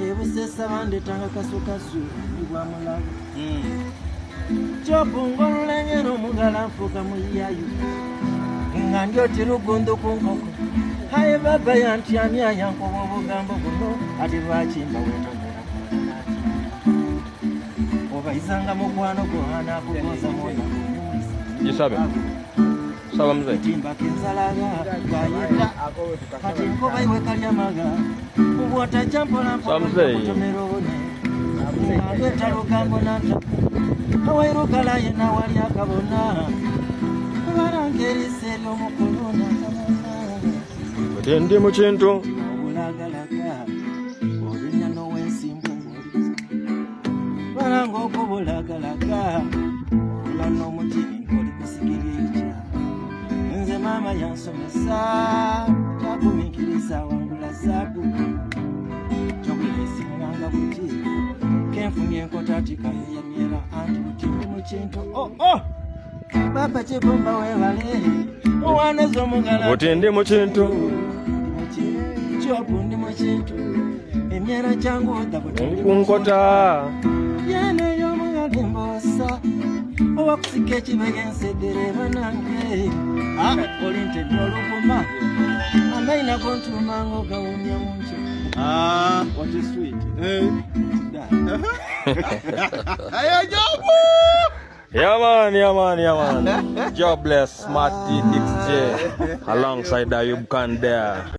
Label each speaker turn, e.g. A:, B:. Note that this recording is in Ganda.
A: ebusesa bandetanga kasukasu igwa mulago kyobungo olulenyera omugala nfuuka muyayu nga ndyoti lugundu ku nkoko haye baba yantyamya yankuba obugambo buno ati lwakimba wetonera obayizanga mukwano gwo anaakugonza mwoyo
B: Jisabe. Sawa mzee.
A: timba kenzalaga gayita kati nkoba iwe kalyamaga ubwota champola
B: Sawa mzee.
A: kutomerone abeta lugambo nata awairuka yena wali akabona barangeri serio mukolona
B: Kuti ndi mu kintu.
A: obulagalaga obinya nowensimbu baranga okubulagalaga olano omutini nkoli kusigiriza nze mama yansomesa takumikiriza wangula zabu kyobulesinganga kuti kenfunye enkotati kamyemyera anti butimbi mu kintu baba kibumba webale owaneza omugala
B: Kuti ndi mu kintu.
A: kyopu ndi mu kintu emyera kyangu odabutimbi
B: Kunkota.
A: yene y'omugala emboosa oba kusika ekibega ensedere banange oli ntedde oluguma amaina gontumanga ogawumya munki what is sweet
B: Yeah man. Jobless Smart DXJ alongside Ayub Khan there.